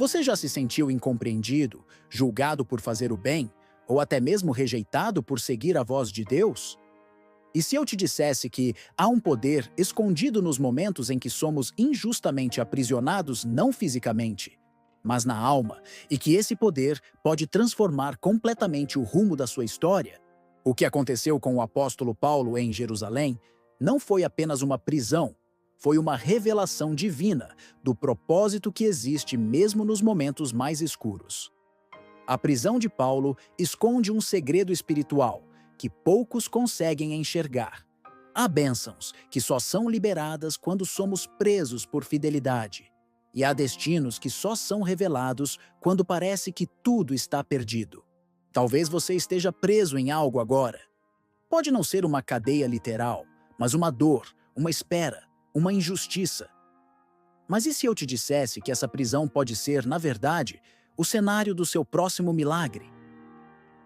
Você já se sentiu incompreendido, julgado por fazer o bem, ou até mesmo rejeitado por seguir a voz de Deus? E se eu te dissesse que há um poder escondido nos momentos em que somos injustamente aprisionados, não fisicamente, mas na alma, e que esse poder pode transformar completamente o rumo da sua história? O que aconteceu com o apóstolo Paulo em Jerusalém não foi apenas uma prisão, foi uma revelação divina do propósito que existe mesmo nos momentos mais escuros. A prisão de Paulo esconde um segredo espiritual que poucos conseguem enxergar. Há bênçãos que só são liberadas quando somos presos por fidelidade. E há destinos que só são revelados quando parece que tudo está perdido. Talvez você esteja preso em algo agora. Pode não ser uma cadeia literal, mas uma dor, uma espera, uma injustiça. Mas e se eu te dissesse que essa prisão pode ser, na verdade, o cenário do seu próximo milagre?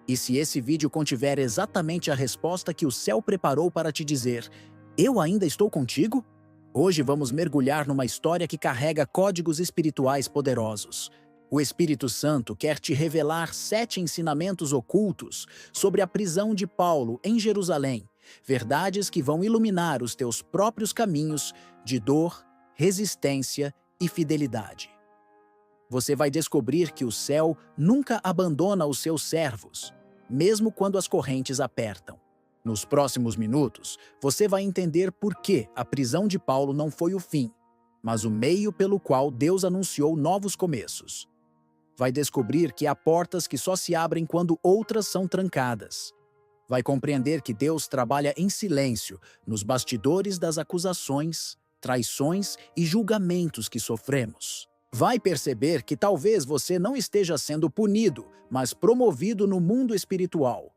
E se esse vídeo contiver exatamente a resposta que o céu preparou para te dizer, eu ainda estou contigo? Hoje vamos mergulhar numa história que carrega códigos espirituais poderosos. O Espírito Santo quer te revelar 7 ensinamentos ocultos sobre a prisão de Paulo em Jerusalém, verdades que vão iluminar os teus próprios caminhos de dor, resistência e fidelidade. Você vai descobrir que o céu nunca abandona os seus servos, mesmo quando as correntes apertam. Nos próximos minutos, você vai entender por que a prisão de Paulo não foi o fim, mas o meio pelo qual Deus anunciou novos começos. Vai descobrir que há portas que só se abrem quando outras são trancadas. Vai compreender que Deus trabalha em silêncio nos bastidores das acusações, traições e julgamentos que sofremos. Vai perceber que talvez você não esteja sendo punido, mas promovido no mundo espiritual.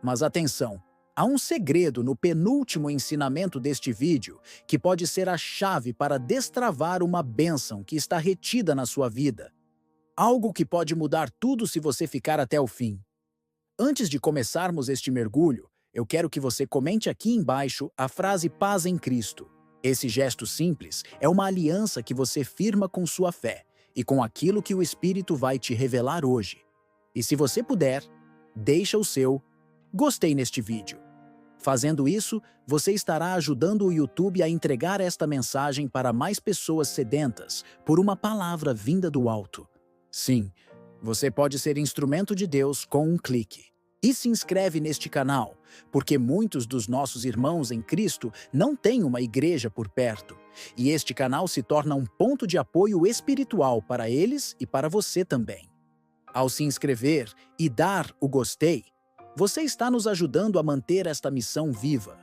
Mas atenção, há um segredo no penúltimo ensinamento deste vídeo que pode ser a chave para destravar uma bênção que está retida na sua vida. Algo que pode mudar tudo se você ficar até o fim. Antes de começarmos este mergulho, eu quero que você comente aqui embaixo a frase paz em Cristo. Esse gesto simples é uma aliança que você firma com sua fé e com aquilo que o Espírito vai te revelar hoje. E se você puder, deixa o seu gostei neste vídeo. Fazendo isso, você estará ajudando o YouTube a entregar esta mensagem para mais pessoas sedentas por uma palavra vinda do alto. Sim, você pode ser instrumento de Deus com um clique. E se inscreve neste canal, porque muitos dos nossos irmãos em Cristo não têm uma igreja por perto, e este canal se torna um ponto de apoio espiritual para eles e para você também. Ao se inscrever e dar o gostei, você está nos ajudando a manter esta missão viva.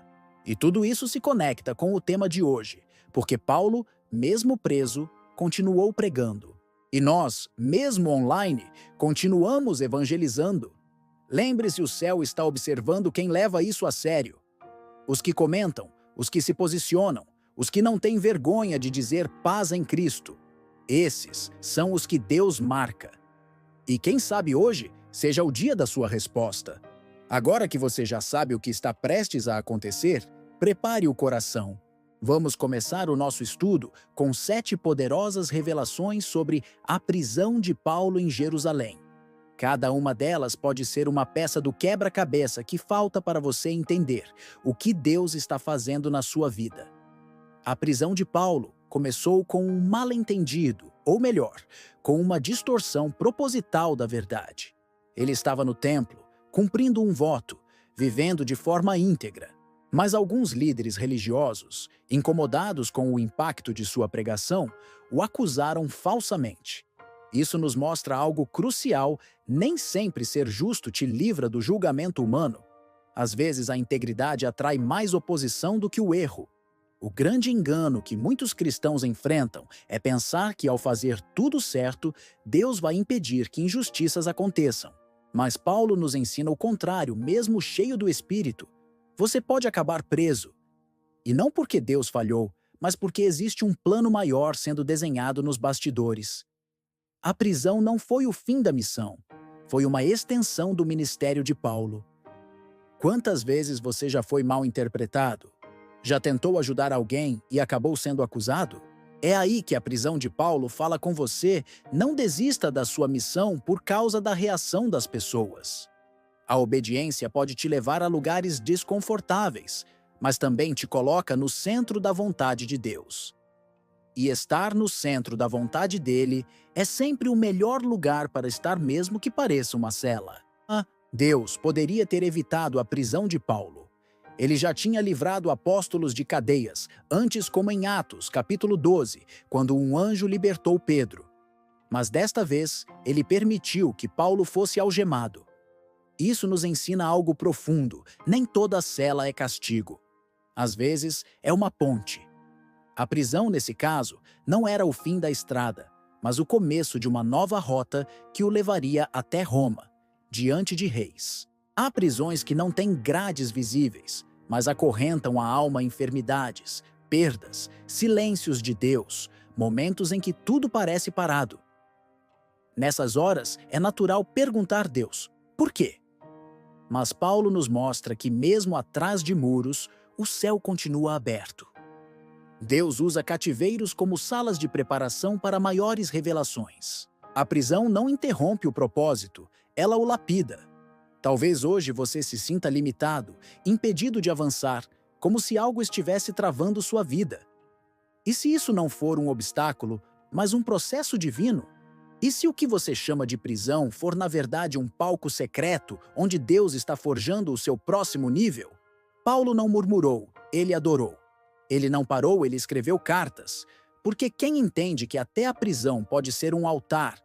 E tudo isso se conecta com o tema de hoje, porque Paulo, mesmo preso, continuou pregando. E nós, mesmo online, continuamos evangelizando. Lembre-se, o céu está observando quem leva isso a sério. Os que comentam, os que se posicionam, os que não têm vergonha de dizer paz em Cristo. Esses são os que Deus marca. E quem sabe hoje seja o dia da sua resposta. Agora que você já sabe o que está prestes a acontecer, prepare o coração. Vamos começar o nosso estudo com 7 poderosas revelações sobre a prisão de Paulo em Jerusalém. Cada uma delas pode ser uma peça do quebra-cabeça que falta para você entender o que Deus está fazendo na sua vida. A prisão de Paulo começou com um mal-entendido, ou melhor, com uma distorção proposital da verdade. Ele estava no templo, cumprindo um voto, vivendo de forma íntegra. Mas alguns líderes religiosos, incomodados com o impacto de sua pregação, o acusaram falsamente. Isso nos mostra algo crucial: nem sempre ser justo te livra do julgamento humano. Às vezes a integridade atrai mais oposição do que o erro. O grande engano que muitos cristãos enfrentam é pensar que ao fazer tudo certo, Deus vai impedir que injustiças aconteçam. Mas Paulo nos ensina o contrário, mesmo cheio do Espírito. Você pode acabar preso. E não porque Deus falhou, mas porque existe um plano maior sendo desenhado nos bastidores. A prisão não foi o fim da missão, foi uma extensão do ministério de Paulo. Quantas vezes você já foi mal interpretado? Já tentou ajudar alguém e acabou sendo acusado? É aí que a prisão de Paulo fala com você: não desista da sua missão por causa da reação das pessoas. A obediência pode te levar a lugares desconfortáveis, mas também te coloca no centro da vontade de Deus. E estar no centro da vontade dele é sempre o melhor lugar para estar, mesmo que pareça uma cela. Deus poderia ter evitado a prisão de Paulo. Ele já tinha livrado apóstolos de cadeias, antes como em Atos, capítulo 12, quando um anjo libertou Pedro. Mas desta vez, ele permitiu que Paulo fosse algemado. Isso nos ensina algo profundo: nem toda cela é castigo. Às vezes, é uma ponte. A prisão, nesse caso, não era o fim da estrada, mas o começo de uma nova rota que o levaria até Roma, diante de reis. Há prisões que não têm grades visíveis, mas acorrentam a alma enfermidades, perdas, silêncios de Deus, momentos em que tudo parece parado. Nessas horas, é natural perguntar a Deus: por quê? Mas Paulo nos mostra que mesmo atrás de muros, o céu continua aberto. Deus usa cativeiros como salas de preparação para maiores revelações. A prisão não interrompe o propósito, ela o lapida. Talvez hoje você se sinta limitado, impedido de avançar, como se algo estivesse travando sua vida. E se isso não for um obstáculo, mas um processo divino? E se o que você chama de prisão for na verdade um palco secreto onde Deus está forjando o seu próximo nível? Paulo não murmurou, ele adorou. Ele não parou, ele escreveu cartas, porque quem entende que até a prisão pode ser um altar,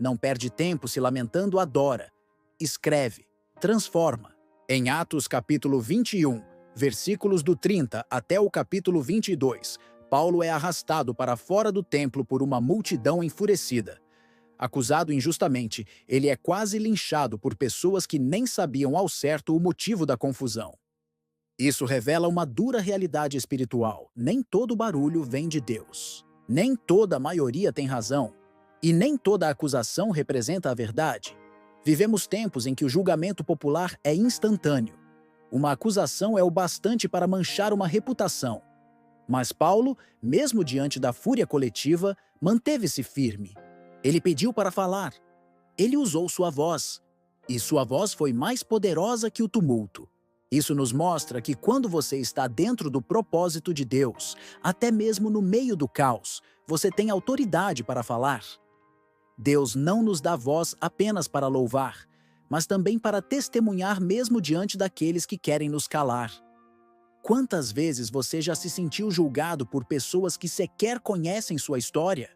não perde tempo se lamentando, adora, escreve, transforma. Em Atos capítulo 21, versículos do 30 até o capítulo 22, Paulo é arrastado para fora do templo por uma multidão enfurecida. Acusado injustamente, ele é quase linchado por pessoas que nem sabiam ao certo o motivo da confusão. Isso revela uma dura realidade espiritual. Nem todo barulho vem de Deus. Nem toda a maioria tem razão. E nem toda acusação representa a verdade. Vivemos tempos em que o julgamento popular é instantâneo. Uma acusação é o bastante para manchar uma reputação. Mas Paulo, mesmo diante da fúria coletiva, manteve-se firme. Ele pediu para falar. Ele usou sua voz. E sua voz foi mais poderosa que o tumulto. Isso nos mostra que quando você está dentro do propósito de Deus, até mesmo no meio do caos, você tem autoridade para falar. Deus não nos dá voz apenas para louvar, mas também para testemunhar mesmo diante daqueles que querem nos calar. Quantas vezes você já se sentiu julgado por pessoas que sequer conhecem sua história?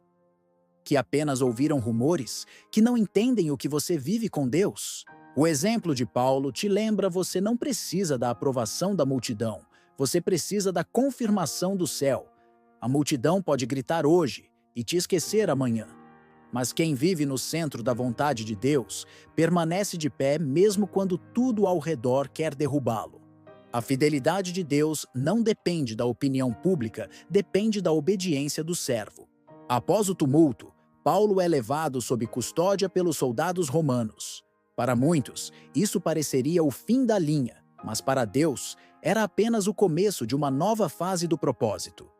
Que apenas ouviram rumores, que não entendem o que você vive com Deus? O exemplo de Paulo te lembra: você não precisa da aprovação da multidão, você precisa da confirmação do céu. A multidão pode gritar hoje e te esquecer amanhã. Mas quem vive no centro da vontade de Deus permanece de pé mesmo quando tudo ao redor quer derrubá-lo. A fidelidade de Deus não depende da opinião pública, depende da obediência do servo. Após o tumulto, Paulo é levado sob custódia pelos soldados romanos. Para muitos, isso pareceria o fim da linha, mas para Deus, era apenas o começo de uma nova fase do propósito.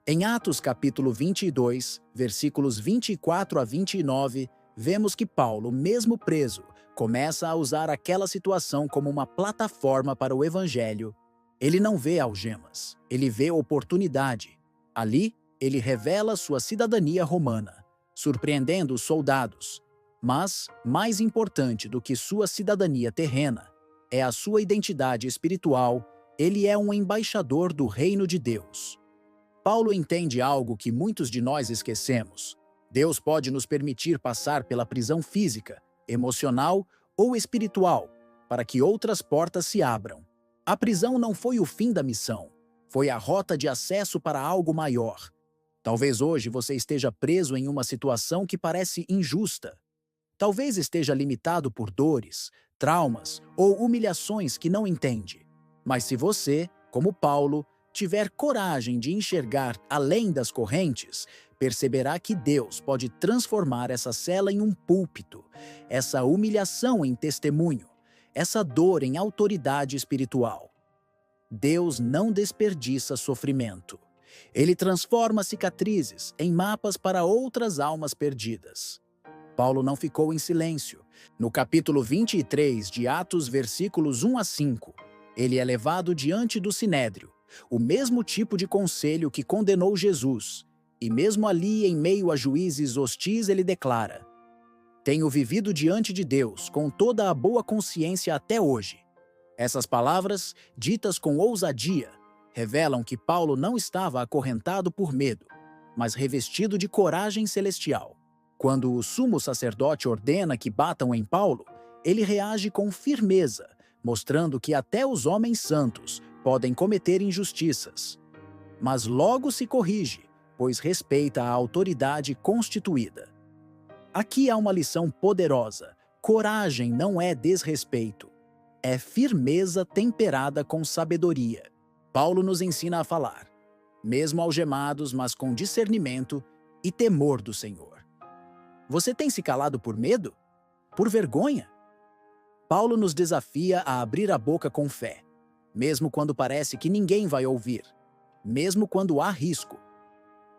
Em Atos capítulo 22, versículos 24 a 29, vemos que Paulo, mesmo preso, começa a usar aquela situação como uma plataforma para o evangelho. Ele não vê algemas, ele vê oportunidade. Ali, ele revela sua cidadania romana, surpreendendo os soldados. Mas, mais importante do que sua cidadania terrena, é a sua identidade espiritual. Ele é um embaixador do reino de Deus. Paulo entende algo que muitos de nós esquecemos. Deus pode nos permitir passar pela prisão física, emocional ou espiritual, para que outras portas se abram. A prisão não foi o fim da missão, foi a rota de acesso para algo maior. Talvez hoje você esteja preso em uma situação que parece injusta. Talvez esteja limitado por dores, traumas ou humilhações que não entende. Mas se você, como Paulo, tiver coragem de enxergar além das correntes, perceberá que Deus pode transformar essa cela em um púlpito, essa humilhação em testemunho, essa dor em autoridade espiritual. Deus não desperdiça sofrimento. Ele transforma cicatrizes em mapas para outras almas perdidas. Paulo não ficou em silêncio. No capítulo 23 de Atos, versículos 1 a 5, ele é levado diante do Sinédrio, o mesmo tipo de conselho que condenou Jesus, e mesmo ali, em meio a juízes hostis, ele declara: "Tenho vivido diante de Deus com toda a boa consciência até hoje." Essas palavras, ditas com ousadia, revelam que Paulo não estava acorrentado por medo, mas revestido de coragem celestial. Quando o sumo sacerdote ordena que batam em Paulo, ele reage com firmeza, mostrando que até os homens santos podem cometer injustiças. Mas logo se corrige, pois respeita a autoridade constituída. Aqui há uma lição poderosa: coragem não é desrespeito, é firmeza temperada com sabedoria. Paulo nos ensina a falar, mesmo algemados, mas com discernimento e temor do Senhor. Você tem se calado por medo? Por vergonha? Paulo nos desafia a abrir a boca com fé, mesmo quando parece que ninguém vai ouvir, mesmo quando há risco.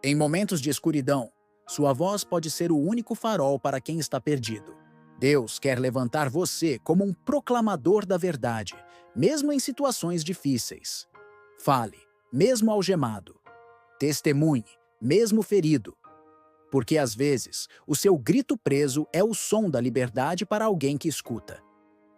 Em momentos de escuridão, sua voz pode ser o único farol para quem está perdido. Deus quer levantar você como um proclamador da verdade, mesmo em situações difíceis. Fale, mesmo algemado. Testemunhe, mesmo ferido. Porque às vezes, o seu grito preso é o som da liberdade para alguém que escuta.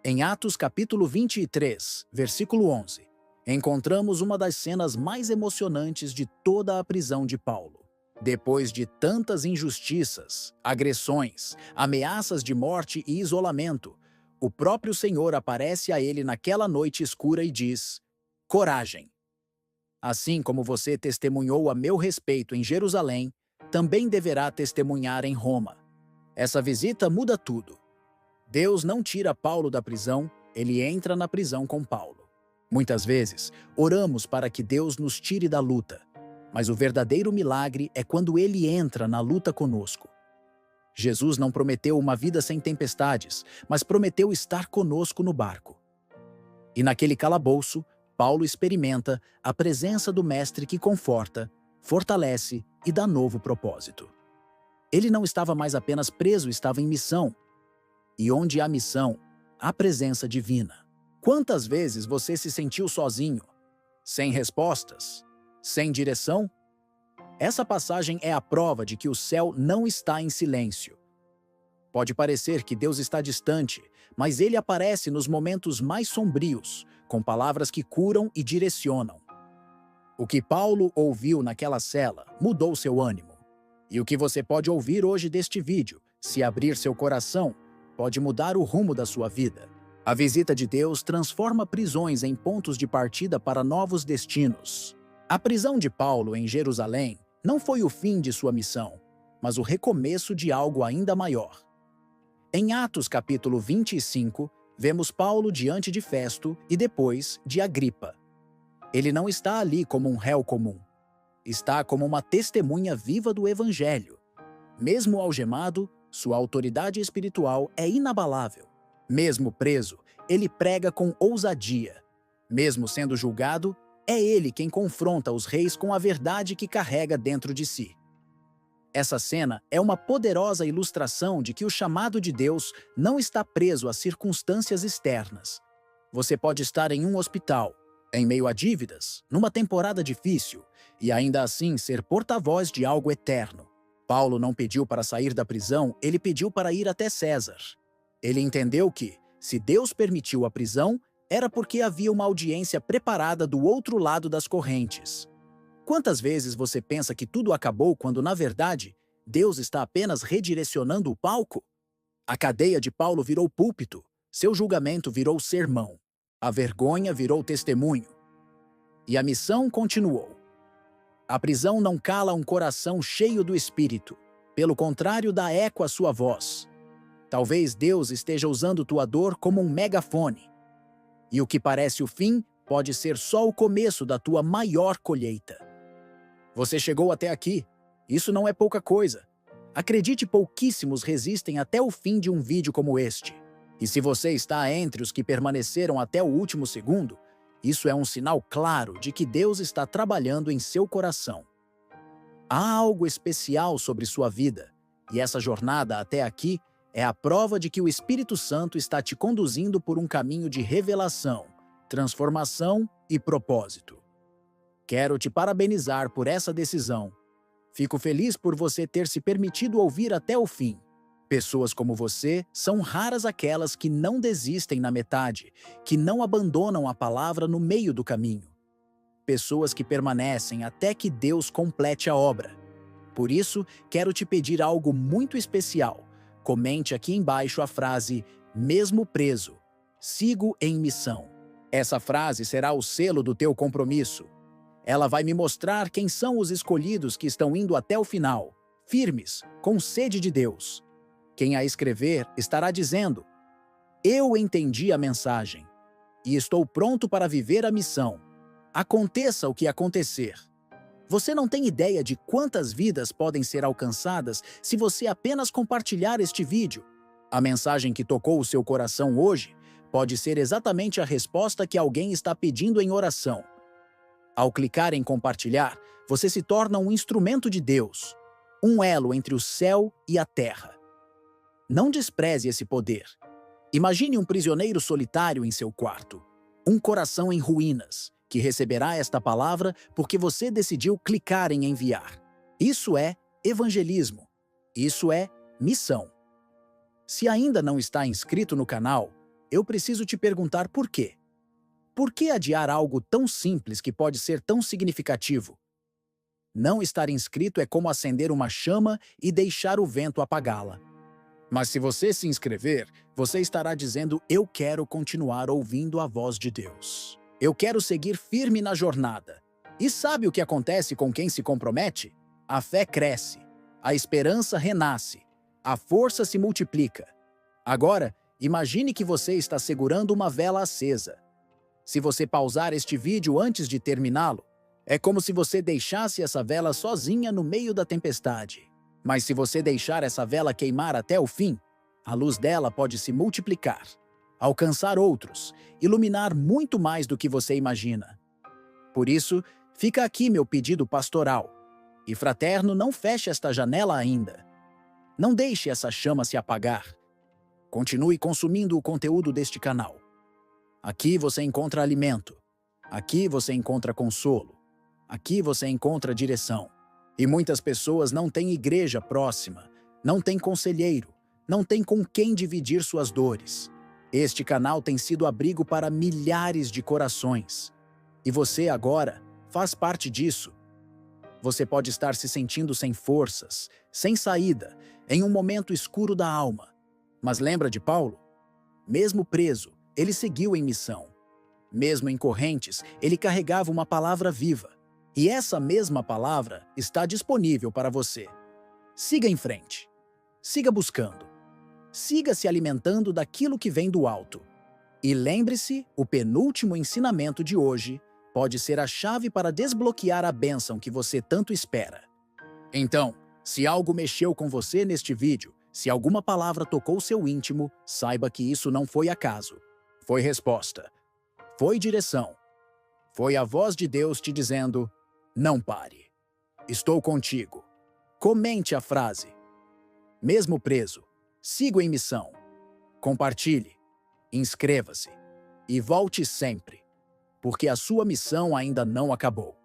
Em Atos capítulo 23, versículo 11, encontramos uma das cenas mais emocionantes de toda a prisão de Paulo. Depois de tantas injustiças, agressões, ameaças de morte e isolamento, o próprio Senhor aparece a ele naquela noite escura e diz: "Coragem! Assim como você testemunhou a meu respeito em Jerusalém, também deverá testemunhar em Roma." Essa visita muda tudo. Deus não tira Paulo da prisão, ele entra na prisão com Paulo. Muitas vezes, oramos para que Deus nos tire da luta, mas o verdadeiro milagre é quando ele entra na luta conosco. Jesus não prometeu uma vida sem tempestades, mas prometeu estar conosco no barco. E naquele calabouço, Paulo experimenta a presença do Mestre que conforta, fortalece e dá novo propósito. Ele não estava mais apenas preso, estava em missão. E onde há missão, há presença divina. Quantas vezes você se sentiu sozinho, sem respostas, sem direção? Essa passagem é a prova de que o céu não está em silêncio. Pode parecer que Deus está distante, mas ele aparece nos momentos mais sombrios, com palavras que curam e direcionam. O que Paulo ouviu naquela cela mudou seu ânimo. E o que você pode ouvir hoje deste vídeo, se abrir seu coração, pode mudar o rumo da sua vida. A visita de Deus transforma prisões em pontos de partida para novos destinos. A prisão de Paulo em Jerusalém não foi o fim de sua missão, mas o recomeço de algo ainda maior. Em Atos capítulo 25, vemos Paulo diante de Festo e depois de Agripa. Ele não está ali como um réu comum. Está como uma testemunha viva do Evangelho. Mesmo algemado, sua autoridade espiritual é inabalável. Mesmo preso, ele prega com ousadia. Mesmo sendo julgado, é ele quem confronta os reis com a verdade que carrega dentro de si. Essa cena é uma poderosa ilustração de que o chamado de Deus não está preso a circunstâncias externas. Você pode estar em um hospital, em meio a dívidas, numa temporada difícil, e ainda assim ser porta-voz de algo eterno. Paulo não pediu para sair da prisão, ele pediu para ir até César. Ele entendeu que, se Deus permitiu a prisão, era porque havia uma audiência preparada do outro lado das correntes. Quantas vezes você pensa que tudo acabou quando, na verdade, Deus está apenas redirecionando o palco? A cadeia de Paulo virou púlpito, seu julgamento virou sermão, a vergonha virou testemunho. E a missão continuou. A prisão não cala um coração cheio do Espírito, pelo contrário, dá eco à sua voz. Talvez Deus esteja usando tua dor como um megafone. E o que parece o fim pode ser só o começo da tua maior colheita. Você chegou até aqui. Isso não é pouca coisa. Acredite, pouquíssimos resistem até o fim de um vídeo como este. E se você está entre os que permaneceram até o último segundo, Isso é um sinal claro de que Deus está trabalhando em seu coração. Há algo especial sobre sua vida, e essa jornada até aqui é a prova de que o Espírito Santo está te conduzindo por um caminho de revelação, transformação e propósito. Quero te parabenizar por essa decisão. Fico feliz por você ter se permitido ouvir até o fim. Pessoas como você são raras aquelas que não desistem na metade, que não abandonam a palavra no meio do caminho. Pessoas que permanecem até que Deus complete a obra. Por isso, quero te pedir algo muito especial. Comente aqui embaixo a frase "mesmo preso, sigo em missão". Essa frase será o selo do teu compromisso. Ela vai me mostrar quem são os escolhidos que estão indo até o final, firmes, com sede de Deus. Quem a escrever estará dizendo: "Eu entendi a mensagem e estou pronto para viver a missão. Aconteça o que acontecer". Você não tem ideia de quantas vidas podem ser alcançadas se você apenas compartilhar este vídeo. A mensagem que tocou o seu coração hoje pode ser exatamente a resposta que alguém está pedindo em oração. Ao clicar em compartilhar, você se torna um instrumento de Deus, um elo entre o céu e a terra. Não despreze esse poder. Imagine um prisioneiro solitário em seu quarto, um coração em ruínas, que receberá esta palavra porque você decidiu clicar em enviar. Isso é evangelismo. Isso é missão. Se ainda não está inscrito no canal, eu preciso te perguntar por quê. Por que adiar algo tão simples que pode ser tão significativo? Não estar inscrito é como acender uma chama e deixar o vento apagá-la. Mas se você se inscrever, você estará dizendo: "Eu quero continuar ouvindo a voz de Deus. Eu quero seguir firme na jornada". E sabe o que acontece com quem se compromete? A fé cresce, a esperança renasce, a força se multiplica. Agora, imagine que você está segurando uma vela acesa. Se você pausar este vídeo antes de terminá-lo, é como se você deixasse essa vela sozinha no meio da tempestade. Mas se você deixar essa vela queimar até o fim, a luz dela pode se multiplicar, alcançar outros, iluminar muito mais do que você imagina. Por isso, fica aqui meu pedido pastoral. E fraterno, não feche esta janela ainda. Não deixe essa chama se apagar. Continue consumindo o conteúdo deste canal. Aqui você encontra alimento. Aqui você encontra consolo. Aqui você encontra direção. E muitas pessoas não têm igreja próxima, não têm conselheiro, não têm com quem dividir suas dores. Este canal tem sido abrigo para milhares de corações. E você agora faz parte disso. Você pode estar se sentindo sem forças, sem saída, em um momento escuro da alma. Mas lembra de Paulo? Mesmo preso, ele seguiu em missão. Mesmo em correntes, ele carregava uma palavra viva. E essa mesma palavra está disponível para você. Siga em frente. Siga buscando. Siga se alimentando daquilo que vem do alto. E lembre-se, o penúltimo ensinamento de hoje pode ser a chave para desbloquear a bênção que você tanto espera. Então, se algo mexeu com você neste vídeo, se alguma palavra tocou seu íntimo, saiba que isso não foi acaso. Foi resposta. Foi direção. Foi a voz de Deus te dizendo: "Não pare. Estou contigo". Comente a frase. Mesmo preso, sigo em missão. Compartilhe, inscreva-se e volte sempre, porque a sua missão ainda não acabou.